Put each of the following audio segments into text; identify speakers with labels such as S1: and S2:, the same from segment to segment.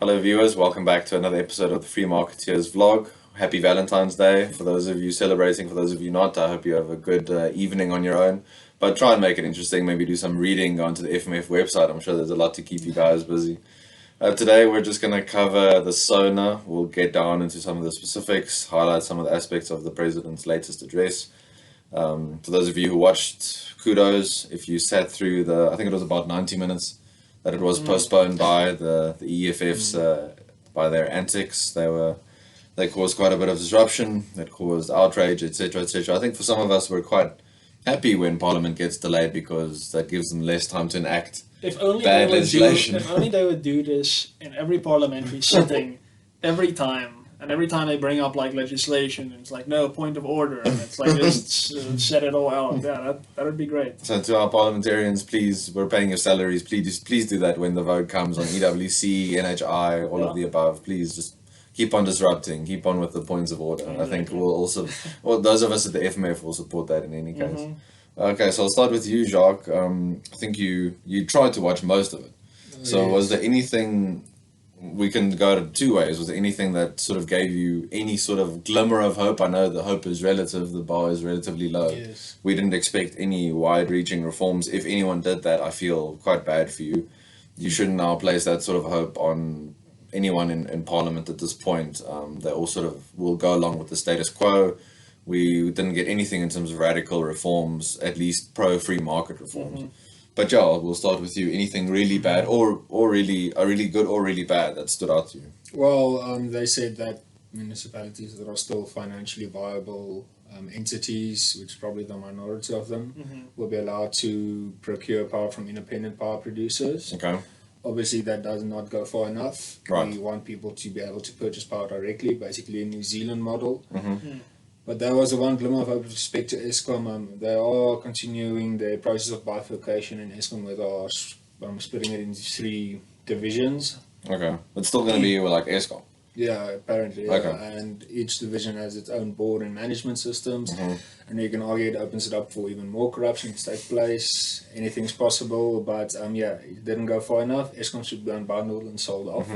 S1: Hello viewers, welcome back to another episode of the Free Marketeers vlog. Happy Valentine's Day. For those of you celebrating, for those of you not, I hope you have a good evening on your own. But try and make it interesting, maybe do some reading onto the FMF website. I'm sure there's a lot to keep you guys busy. Today we're just going to cover the SONA. We'll get down into some of the specifics, highlight some of the aspects of the President's latest address. For those of you who watched, kudos. If you sat through I think it was about 90 minutes, that it was postponed by the EFFs by their antics. They caused quite a bit of disruption, that caused outrage, etc., etc. I think for some of us we're quite happy when Parliament gets delayed because that gives them less time to enact bad legislation.
S2: If only they would do this in every parliamentary sitting, every time. And every time they bring up like legislation, it's like, no, point of order. And it's like, just set it all out. Yeah, that would be great.
S1: So to our parliamentarians, please, we're paying your salaries. Please do that when the vote comes on EWC, NHI, all of the above. Please just keep on disrupting, keep on with the points of order. Exactly. I think we'll also, those of us at the FMF will support that in any case. Okay, so I'll start with you, Jacques. I think you tried to watch most of it. So was there anything... We can go two ways. Was there anything that sort of gave you any sort of glimmer of hope? I know the hope is relative, the bar is relatively low.
S2: Yes.
S1: We didn't expect any wide-reaching reforms. If anyone did that, I feel quite bad for you. You shouldn't now place that sort of hope on anyone in Parliament at this point. They all sort of will go along with the status quo. We didn't get anything in terms of radical reforms, at least pro-free market reforms. But yeah, we'll start with you. Anything really bad or really good or really bad that stood out to you?
S3: Well, they said that municipalities that are still financially viable entities, which is probably the minority of them, will be allowed to procure power from independent power producers.
S1: Okay.
S3: Obviously, that does not go far enough.
S1: Right.
S3: We want people to be able to purchase power directly, basically a New Zealand model. But that was the one glimmer of hope with respect to Eskom. They are continuing the process of bifurcation in Eskom, where they are splitting it into 3 divisions.
S1: Okay. It's still going to be like Eskom?
S3: Yeah, apparently.
S1: Okay.
S3: Yeah. And each division has its own board and management systems. And you can argue it opens it up for even more corruption to take place. Anything's possible, but yeah, it didn't go far enough. Eskom should be unbundled and sold off.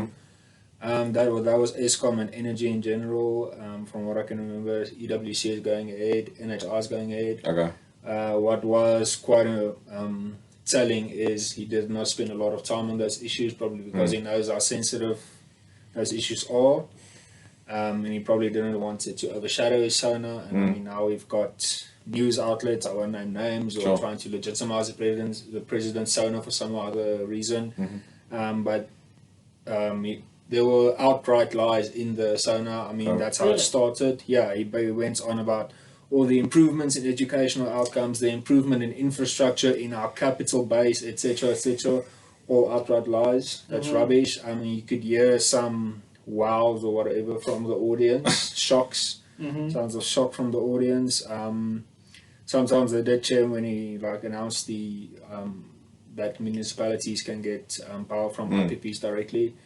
S3: That was Eskom and energy in general. From what I can remember, EWC is going ahead, NHI is going ahead.
S1: Okay.
S3: What was quite telling is he did not spend a lot of time on those issues, probably because he knows how sensitive those issues are. And he probably didn't want it to overshadow his SONA. And I mean, now we've got news outlets, I won't name names, who are trying to legitimize the president's SONA for some other reason. There were outright lies in the SONA. I mean, that's how it started. Yeah, he went on about all the improvements in educational outcomes, the improvement in infrastructure, in our capital base, etc., all outright lies. That's rubbish. I mean, you could hear some wows or whatever from the audience, shocks, sounds of shock from the audience. Sometimes they did cheer when he announced that municipalities can get power from IPPs directly.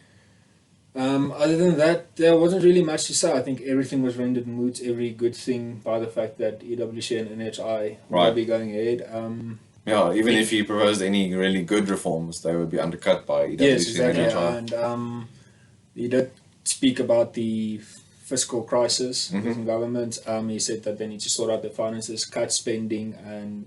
S3: Other than that, there wasn't really much to say. I think everything was rendered moot, every good thing, by the fact that EWC and NHI will be going ahead.
S1: Yeah, even if he proposed any really good reforms, they would be undercut by EWC and NHI.
S3: And he did speak about the fiscal crisis within government. He said that they need to sort out their finances, cut spending, and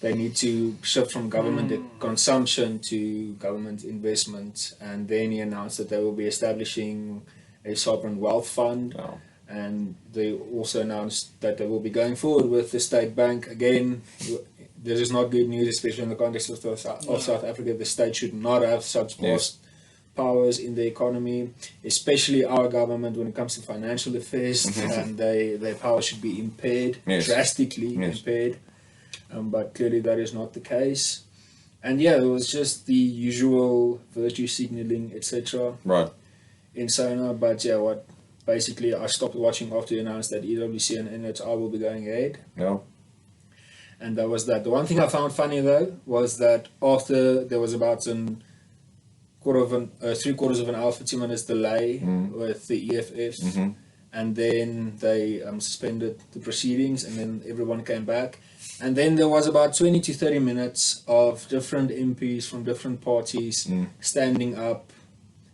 S3: they need to shift from government consumption to government investment. And then he announced that they will be establishing a sovereign wealth fund. And they also announced that they will be going forward with the state bank. Again, this is not good news, especially in the context of South Africa. The state should not have such vast powers in the economy, especially our government when it comes to financial affairs. And their power should be impaired, drastically impaired. But clearly that is not the case. And yeah, it was just the usual virtue signaling, etc. in SONA. But yeah, basically I stopped watching after he announced that EWC and NHI will be going ahead. And that was that. The one thing I found funny though was that after there was about 3/4 of an hour, 50 minutes delay with the EFFs, and then they suspended the proceedings, and then everyone came back. And then there was about 20 to 30 minutes of different MPs from different parties standing up,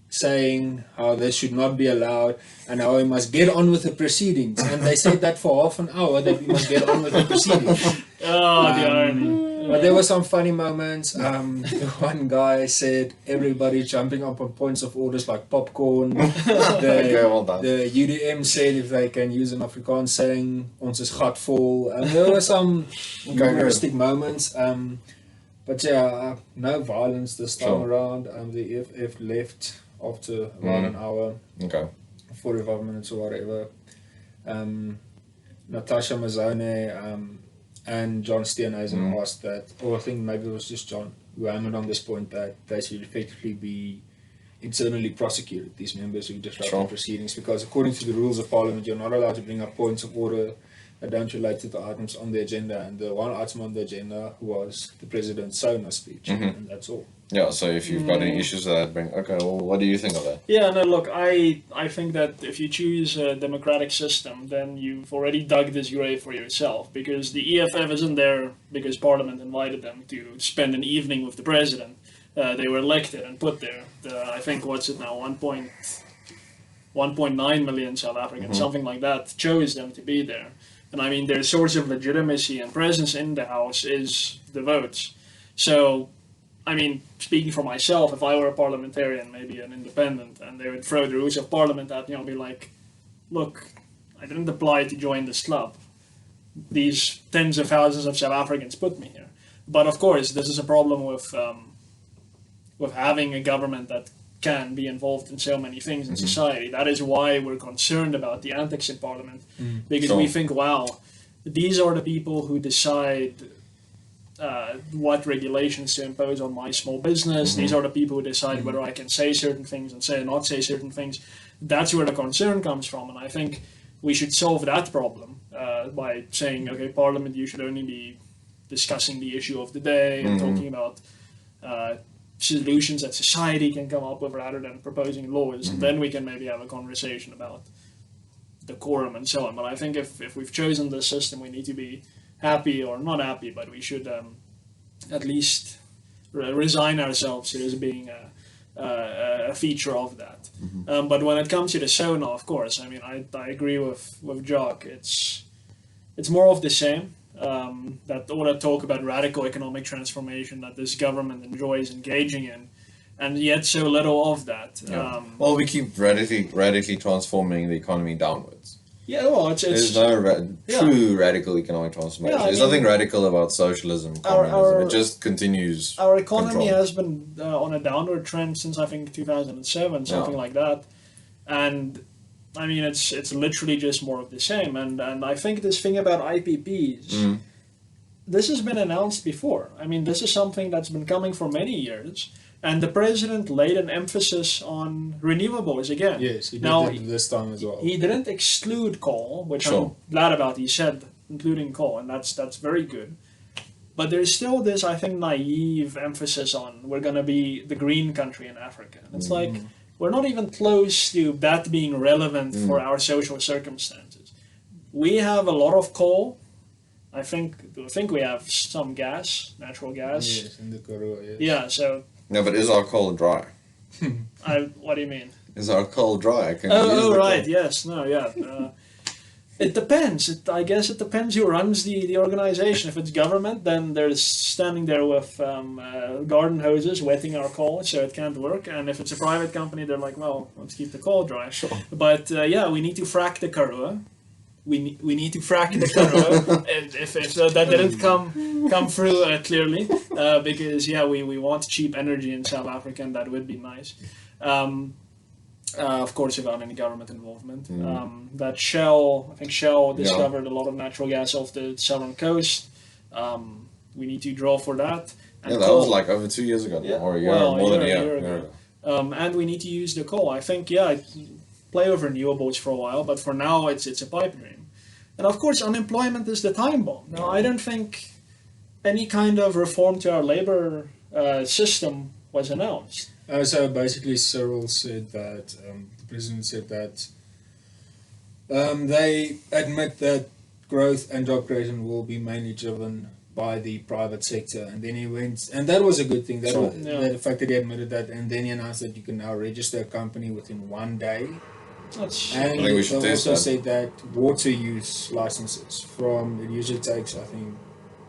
S3: saying how this should not be allowed and how we must get on with the proceedings. And they said that for half an hour, that we must get on with the proceedings.
S2: Oh, the irony.
S3: But there were some funny moments. One guy said everybody jumping up on points of orders like popcorn.
S1: Okay, well done.
S3: The UDM said if they can use an Afrikaans saying, ons is gatvol. And there were some humoristic moments. But yeah, no violence this time around. The EFF left after about an hour, 45 minutes or whatever. Natasha Mazzone and John Steenhuisen asked that, or I think maybe it was just John who hammered on this point that they should effectively be internally prosecuted, these members who disrupt the proceedings, because according to the rules of Parliament, you're not allowed to bring up points of order that don't relate to the items on the agenda, and the one item on the agenda was the President's SONA speech, and that's all.
S1: Yeah, so if you've got any issues with that, well, what do you think of that?
S2: Yeah, no, look, I think that if you choose a democratic system, then you've already dug this grave for yourself, because the EFF isn't there because Parliament invited them to spend an evening with the President. They were elected and put there. I think, what's it now, 1.9 million South Africans, something like that, chose them to be there. And I mean, their source of legitimacy and presence in the House is the votes. So, I mean, speaking for myself, if I were a parliamentarian, maybe an independent, and they would throw the rules of Parliament at me, I'll be like, look, I didn't apply to join this club. These tens of thousands of South Africans put me here. But of course, this is a problem with having a government that can be involved in so many things in society. That is why we're concerned about the antics in Parliament, because we think, wow, these are the people who decide what regulations to impose on my small business. These are the people who decide whether I can say certain things and not say certain things. That's where the concern comes from, and I think we should solve that problem by saying, okay, Parliament, you should only be discussing the issue of the day and talking about solutions that society can come up with rather than proposing laws. And then we can maybe have a conversation about decorum and so on. But I think if we've chosen this system, we need to be happy or not happy, but we should at least resign ourselves to this being a feature of that. But when it comes to the SONA, of course, I mean, I agree with Jacques. It's more of the same. That all that talk about radical economic transformation that this government enjoys engaging in, and yet so little of that.
S1: Well, we keep radically transforming the economy downwards.
S2: Yeah, well,
S1: there's no true radical economic transformation. There's nothing radical about socialism, communism. It just continues.
S2: Our economy has been on a downward trend since I think 2007, something like that, and I mean it's literally just more of the same. And I think this thing about IPPs, this has been announced before. I mean, this is something that's been coming for many years. And the president laid an emphasis on renewables again.
S3: Yes, he did this time as well.
S2: He didn't exclude coal, which I'm glad about. He said including coal, and that's very good. But there's still this, I think, naive emphasis on we're going to be the green country in Africa. And it's like we're not even close to that being relevant for our social circumstances. We have a lot of coal. I think we have some gas, natural gas.
S3: Yes, in the Karoo, yes.
S2: Yeah, so...
S1: No, but is our coal dry?
S2: What do you mean?
S1: Is our coal dry?
S2: Right, coal? Yes, no, yeah. It depends. I guess it depends who runs the organization. If it's government, then they're standing there with garden hoses wetting our coal, so it can't work. And if it's a private company, they're like, well, let's keep the coal dry.
S1: Sure.
S2: But we need to frack the Karoo. We need to frack the Karoo. if that didn't come through clearly, because we want cheap energy in South Africa, and that would be nice. Of course, without any government involvement. That Shell discovered a lot of natural gas off the southern coast. We need to draw for that. And
S1: that was like over 2 years ago, or a year, more than a year ago.
S2: And we need to use the coal. I think, play with renewables for a while, but for now it's a pipe dream. And of course, unemployment is the time bomb. Now, I don't think any kind of reform to our labor system was announced.
S3: So basically, Cyril said that, the president said that they admit that growth and job creation will be mainly driven by the private sector, and then he went, and that was a good thing.
S1: Sure.
S3: The fact that he admitted that, and then he announced that you can now register a company within 1 day.
S2: That's
S3: And
S1: I think we should
S3: they
S1: test
S3: also
S1: that.
S3: said that water use licenses it usually takes, I think,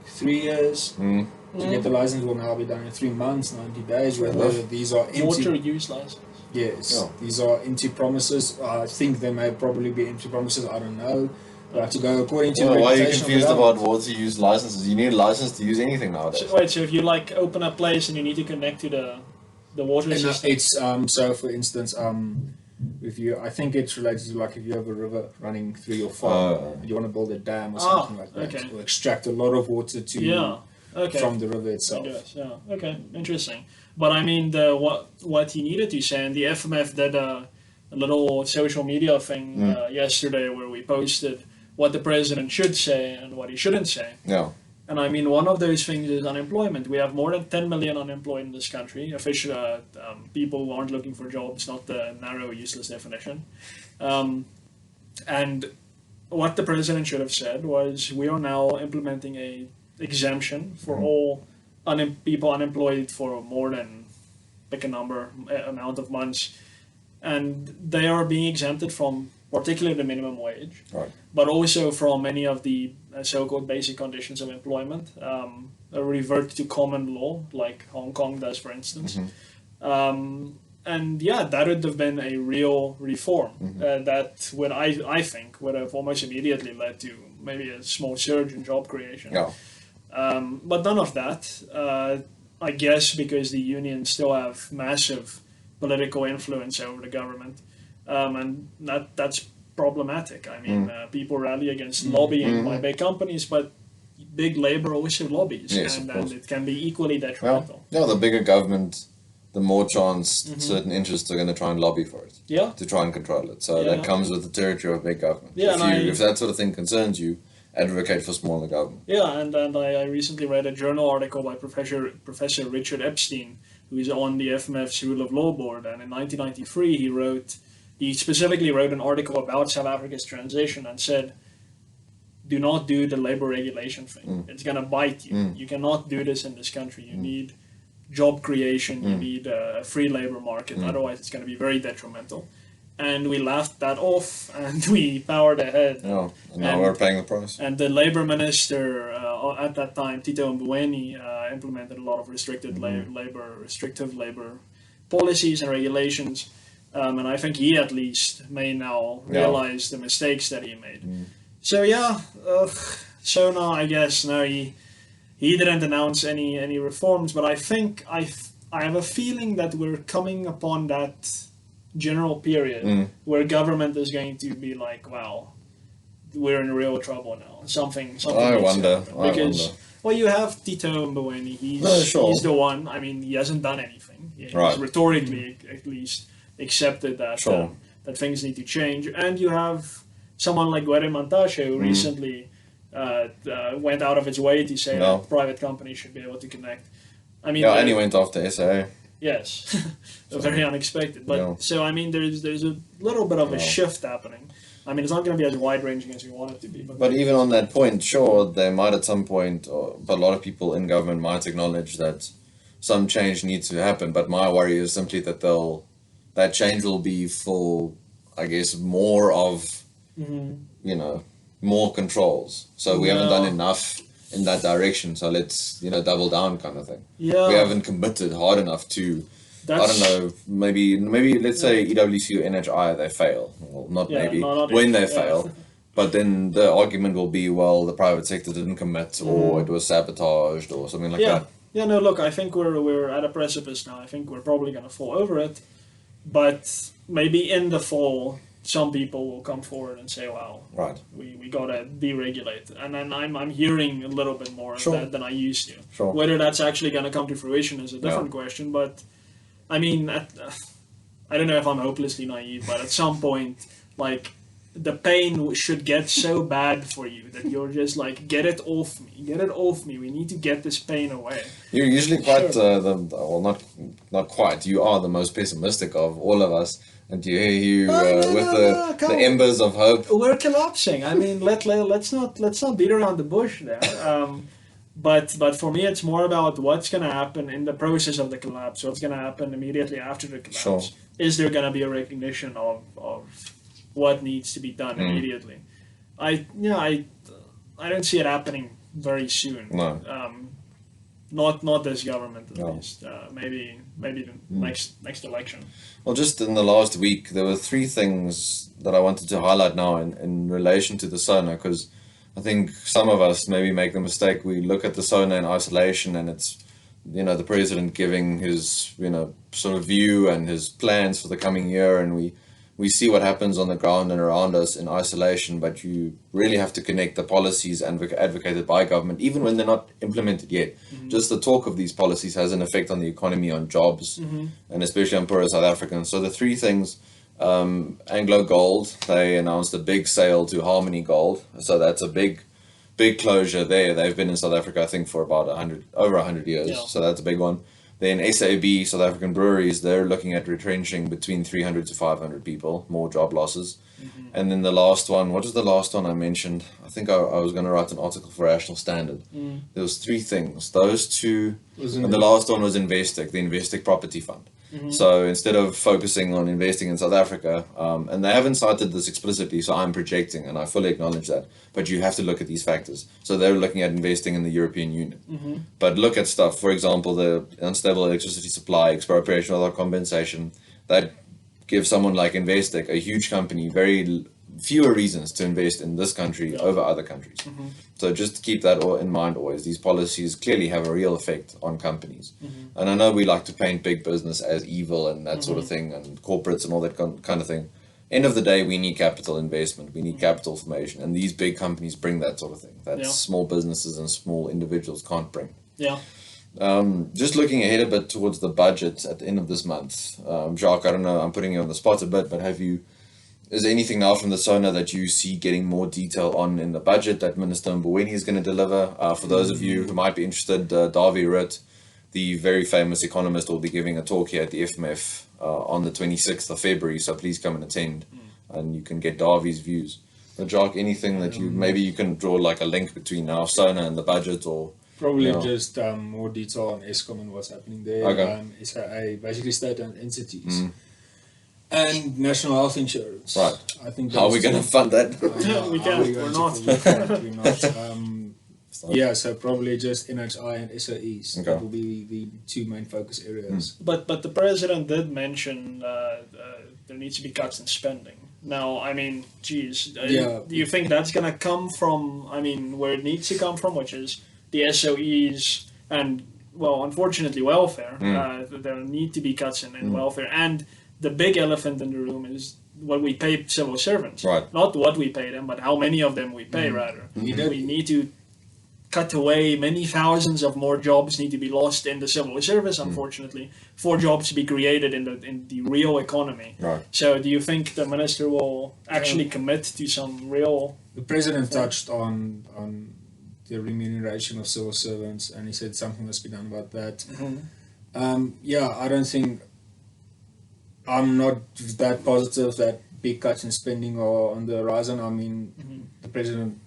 S3: 3 years
S1: Mm.
S3: to get the license, will now be done in 3 months, 90 days. Whether these are empty,
S2: water use license.
S3: yes,
S1: Yeah.
S3: these are empty promises. I think they may probably be empty promises. I don't know. But to go according to the
S1: Why are you
S3: reputation of the
S1: confused about
S3: government.
S1: water use licenses? You need a license to use anything nowadays.
S2: So, wait, so if you like open a place and you need to connect to the water
S3: And,
S2: system,
S3: it's so for instance, if you, I think it's related to like if you have a river running through your farm, you want to build a dam or something like that,
S2: okay.
S3: or extract a lot of water to
S2: yeah, okay.
S3: from the river
S2: I
S3: itself.
S2: guess, yeah. Okay, interesting. But I mean, what he needed to say, and the FMF did a little social media thing yesterday where we posted what the president should say and what he shouldn't say.
S1: Yeah.
S2: And I mean, one of those things is unemployment. We have more than 10 million unemployed in this country. Official people who aren't looking for jobs, not the narrow, useless definition. And what the president should have said was, we are now implementing a exemption for all people unemployed for more than, pick a number, amount of months. And they are being exempted from particularly the minimum wage,
S1: Right.
S2: but also from many of the so-called basic conditions of employment, revert to common law, like Hong Kong does, for instance. And yeah, that would have been a real reform that would, I think, would have almost immediately led to maybe a small surge in job creation.
S1: Yeah.
S2: But none of that, I guess, because the unions still have massive political influence over the government. And that's problematic. I mean, people rally against lobbying by big companies, but big labor also lobbies,
S1: Yes,
S2: and
S1: of course.
S2: it can be equally detrimental.
S1: Yeah, the bigger government, the more chance certain interests are going to try and lobby for it,
S2: Yeah,
S1: to try and control it. So
S2: Yeah.
S1: that comes with the territory of big government.
S2: Yeah, and
S1: If that sort of thing concerns you, advocate for smaller government.
S2: yeah, and I recently read a journal article by Professor Richard Epstein, who is on the FMF's Rule of Law Board, and in 1993 he specifically wrote an article about South Africa's transition and said, do not do the labor regulation thing. It's going to bite you. You cannot do this in this country. You need job creation. You need a free labor market. Otherwise, it's going to be very detrimental. And we laughed that off, and we powered ahead.
S1: Yeah, and now we're paying the price.
S2: And the labor minister at that time, Tito Mboweni, implemented a lot of restrictive labor policies and regulations. And I think he at least may now realize the mistakes that he made. So yeah, SONA, I guess, no, he didn't announce any reforms, but I think I have a feeling that we're coming upon that general period where government is going to be like, wow, we're in real trouble now. Something.
S1: I
S2: needs to
S1: wonder.
S2: happen.
S1: I
S2: Because
S1: wonder.
S2: well, you have Tito Mboweni.
S1: Sure.
S2: He's the one. I mean, he hasn't done anything. He's
S1: Right.
S2: rhetorically, at least, accepted that
S1: Sure.
S2: that things need to change. And you have someone like Gwede Mantashe, who recently went out of his way to say that private companies should be able to connect. I mean,
S1: Yeah, and he went after SA.
S2: yes, very unexpected. But
S1: Yeah.
S2: so I mean, there's a little bit of a shift happening. I mean, it's not going to be as wide ranging as we want it to be.
S1: But even on that point, sure, they might at some point, but a lot of people in government might acknowledge that some change needs to happen. But my worry is simply that that change will be for, I guess, more of, more controls. So we haven't done enough in that direction. So let's, double down kind of thing.
S2: Yeah,
S1: We haven't committed hard enough to. I don't know, maybe let's say EWC or NHI, they fail. Well, not
S2: Yeah,
S1: maybe,
S2: not
S1: when
S2: if,
S1: they
S2: yeah.
S1: fail. But then the argument will be, well, the private sector didn't commit or it was sabotaged or something like
S2: yeah.
S1: that.
S2: Yeah, no, look, I think we're at a precipice now. I think we're probably going to fall over it. But maybe in the fall, some people will come forward and say, wow,
S1: Right.
S2: we got to deregulate. And then I'm hearing a little bit more of
S1: Sure.
S2: that than I used to.
S1: Sure.
S2: Whether that's actually going to come to fruition is a different question. But, I mean, I don't know if I'm hopelessly naive, but at some point, like, the pain should get so bad for you that you're just like, get it off me, we need to get this pain away.
S1: You're usually quite, not quite, you are the most pessimistic of all of us. And you hear you with the embers of hope.
S2: We're collapsing. I mean, let's not beat around the bush there. But for me, it's more about what's going to happen in the process of the collapse. What's going to happen immediately after the collapse?
S1: Sure.
S2: Is there going to be a recognition of what needs to be done immediately? I don't see it happening very soon.
S1: No.
S2: Not this government at
S1: No.
S2: least. Maybe the next election.
S1: Well, just in the last week, there were three things that I wanted to highlight now in relation to the SONA, because I think some of us maybe make the mistake. We look at the SONA in isolation, and it's, the president giving his, sort of view and his plans for the coming year, and we see what happens on the ground and around us in isolation, but you really have to connect the policies advocated by government, even when they're not implemented yet. Just the talk of these policies has an effect on the economy, on jobs, and especially on poorer South Africans. So the three things, Anglo Gold, they announced a big sale to Harmony Gold. So that's a big closure there. They've been in South Africa, I think, for about over 100 years.
S2: Yeah.
S1: So that's a big one. Then SAB, South African Breweries, they're looking at retrenching between 300 to 500 people, more job losses. And then the last one, what was the last one I mentioned? I think I was going to write an article for Rational Standard. There was three things. Those two, and the last one was Investec, the Investec Property Fund. So instead of focusing on investing in South Africa, and they haven't cited this explicitly, so I'm projecting, and I fully acknowledge that, but you have to look at these factors. So they're looking at investing in the European Union. But look at stuff, for example, the unstable electricity supply, expropriation without compensation, that gives someone like Investec, a huge company, very fewer reasons to invest in this country over other countries. So just keep that in mind always. These policies clearly have a real effect on companies. And I know we like to paint big business as evil and that sort of thing, and corporates and all that kind of thing. End of the day, we need capital investment, we need capital formation, and these big companies bring that sort of thing that small businesses and small individuals can't bring.
S2: Yeah.
S1: Just looking ahead a bit towards the budget at the end of this month, Jacques, I don't know, I'm putting you on the spot a bit, but is there anything now from the SONA that you see getting more detail on in the budget that Minister Mboweni is going to deliver? For those of you who might be interested, Davy Ritt, the very famous economist, will be giving a talk here at the FMF on the 26th of February, so please come and attend, and you can get Davy's views. But Jacques, anything that maybe you can draw like a link between now SONA and the budget, or...
S3: Probably just more detail on Eskom and what's happening there.
S1: Okay.
S3: SAA, basically state-owned entities. And national health insurance.
S1: Right.
S3: I think
S1: how are we going to fund that?
S2: We can't. We're not.
S3: We're not. Yeah, so probably just NHI and SOEs.
S1: Okay.
S3: That will be the two main focus areas.
S2: But the president did mention there needs to be cuts in spending. Now, I mean, geez, do you think that's going to come from, where it needs to come from, which is the SOEs and, well, unfortunately, welfare. There need to be cuts in welfare. And the big elephant in the room is what we pay civil servants.
S1: Right.
S2: Not what we pay them, but how many of them we pay, rather. We need to cut away. Many thousands of more jobs need to be lost in the civil service, unfortunately, for jobs to be created in the real economy.
S1: Right.
S2: So do you think the minister will actually commit to some real...
S3: The president touched on the remuneration of civil servants, and he said something must be done about that. I don't think... I'm not that positive that big cuts in spending are on the horizon. The president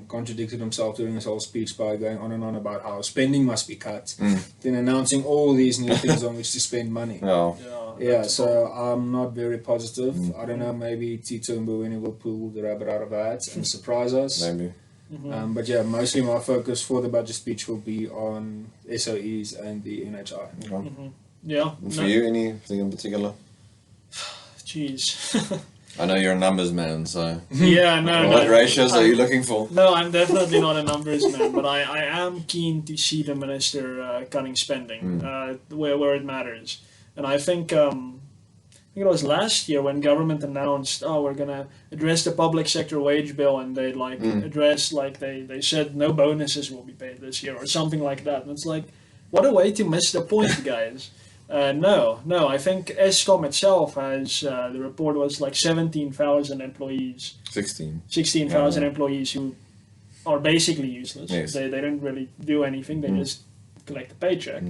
S3: contradicted himself during his whole speech by going on and on about how spending must be cut, then announcing all these new things on which to spend money. So I'm not very positive. I don't know, maybe Tito Mboweni will pull the rabbit out of the hat and surprise us.
S1: Maybe.
S3: But mostly my focus for the budget speech will be on SOEs and the NHI.
S1: Okay.
S2: Yeah.
S1: And for you, anything in particular?
S2: Jeez.
S1: I know you're a numbers man, so...
S2: What
S1: ratios are you looking for?
S2: No, I'm definitely not a numbers man, but I am keen to see the minister cutting spending where it matters. And I think it was last year when government announced, we're going to address the public sector wage bill, and they they said no bonuses will be paid this year or something like that. And it's like, what a way to miss the point, guys. No, I think Eskom itself has, the report was like 17,000 employees. 16,000 employees who are basically useless.
S1: Yes.
S2: They don't really do anything, they just collect a paycheck.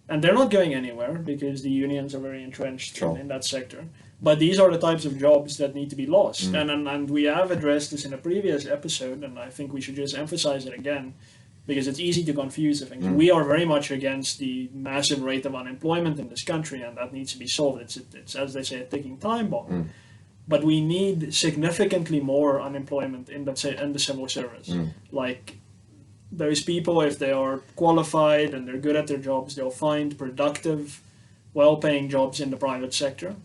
S2: And they're not going anywhere because the unions are very entrenched in that sector. But these are the types of jobs that need to be lost. And we have addressed this in a previous episode, and I think we should just emphasize it again. because it's easy to confuse the things. We are very much against the massive rate of unemployment in this country, and that needs to be solved. It's as they say, a ticking time bomb. But we need significantly more unemployment in the civil service. Like, those people, if they are qualified and they're good at their jobs, they'll find productive, well-paying jobs in the private sector.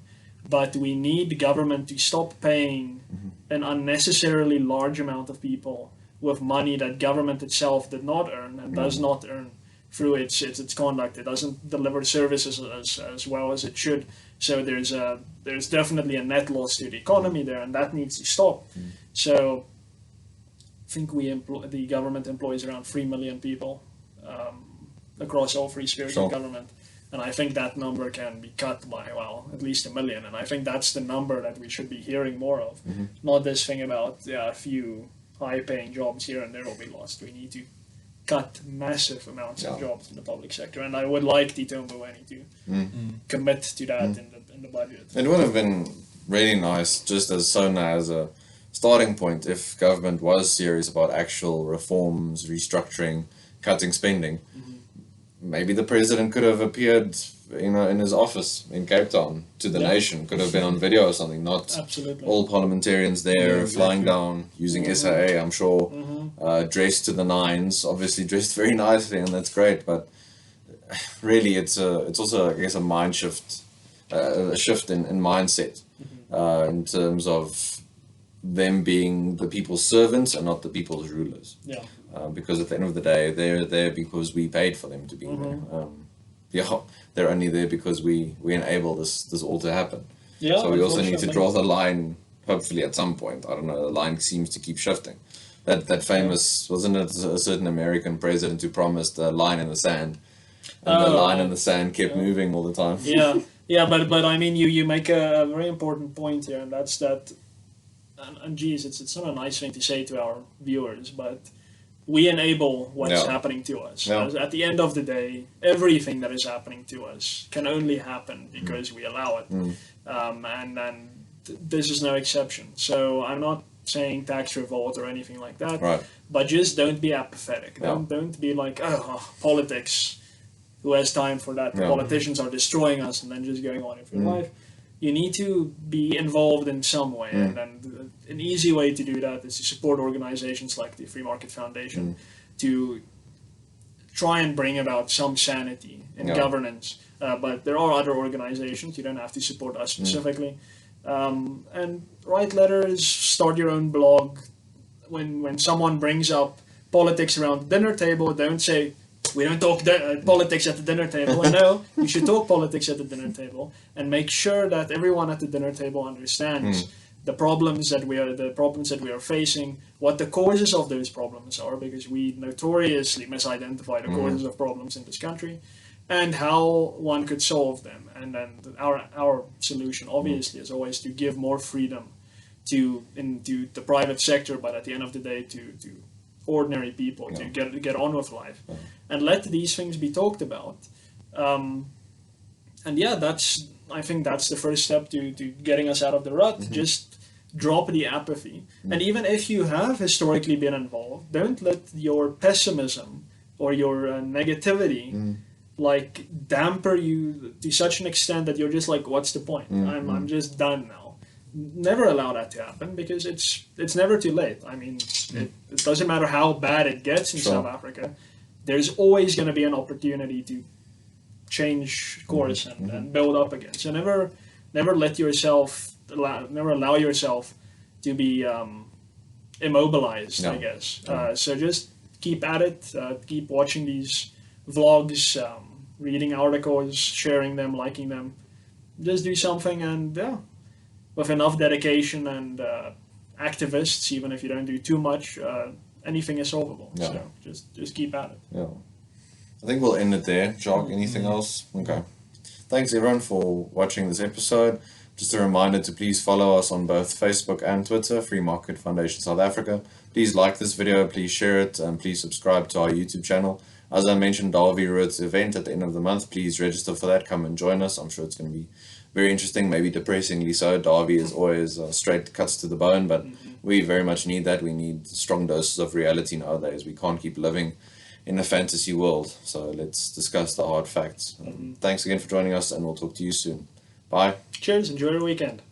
S2: But we need government to stop paying an unnecessarily large amount of people with money that government itself did not earn and does not earn through its conduct. It doesn't deliver services as well as it should. So there's definitely a net loss to the economy there, and that needs to stop. So I think the government employs around 3 million people across all three spheres of government. And I think that number can be cut by, well, at least 1 million. And I think that's the number that we should be hearing more of. Not this thing about a few high-paying jobs here and there will be lost. We need to cut massive amounts of jobs in the public sector. And I would like Tito Mboweni to commit to that in the budget.
S1: It would have been really nice, just as SONA as a starting point, if government was serious about actual reforms, restructuring, cutting spending. Maybe the president could have appeared, in his office in Cape Town to the nation. Could have been on video or something. Not all parliamentarians there flying down using SAA. I'm sure dressed to the nines. Obviously dressed very nicely, and that's great. But really, it's also, I guess, a mind shift, a shift in mindset in terms of them being the people's servants and not the people's rulers. Because at the end of the day, they're there because we paid for them to be there. They're only there because we enable this all to happen. So we also need to draw the line, hopefully at some point. I don't know, the line seems to keep shifting. That famous, wasn't it a certain American president who promised a line in the sand? And the line in the sand kept moving all the time.
S2: But I mean, you make a very important point here, and that's that, and geez, it's not a nice thing to say to our viewers, but we enable what's happening to us. At the end of the day, everything that is happening to us can only happen because we allow it. And this is no exception. So I'm not saying tax revolt or anything like that, but just don't be apathetic. Don't be like, politics, who has time for that? The politicians are destroying us, and then just going on with your life. You need to be involved in some way, and an easy way to do that is to support organizations like the Free Market Foundation to try and bring about some sanity in governance. But there are other organizations, you don't have to support us specifically. And write letters, start your own blog. When someone brings up politics around the dinner table, don't say, we don't talk politics at the dinner table. No, you should talk politics at the dinner table and make sure that everyone at the dinner table understands the problems that we are facing, what the causes of those problems are, because we notoriously misidentify the causes of problems in this country, and how one could solve them. And then our solution, obviously, is always to give more freedom into the private sector, but at the end of the day, to ordinary people to get on with life, and let these things be talked about. I think that's the first step to getting us out of the rut. Just drop the apathy. And even if you have historically been involved, don't let your pessimism or your negativity like damper you to such an extent that you're just like, what's the point? I'm just done now. Never allow that to happen, because it's never too late. I mean, it doesn't matter how bad it gets in South Africa. There's always going to be an opportunity to change course and build up again. So never allow yourself to be immobilized, I guess. So just keep at it. Keep watching these vlogs, reading articles, sharing them, liking them. Just do something, and with enough dedication and activists, even if you don't do too much, anything is solvable. So just keep at it.
S1: I think we'll end it there. Jacques, anything else? Okay. Thanks everyone for watching this episode. Just a reminder to please follow us on both Facebook and Twitter, Free Market Foundation South Africa. Please like this video, please share it, and please subscribe to our YouTube channel. As I mentioned, Darby Root's event at the end of the month. Please register for that. Come and join us. I'm sure it's going to be very interesting, maybe depressingly so. Darby is always straight cuts to the bone, but we very much need that. We need strong doses of reality nowadays. We can't keep living in a fantasy world. So let's discuss the hard facts. Thanks again for joining us, and we'll talk to you soon. Bye.
S2: Cheers. Enjoy your weekend.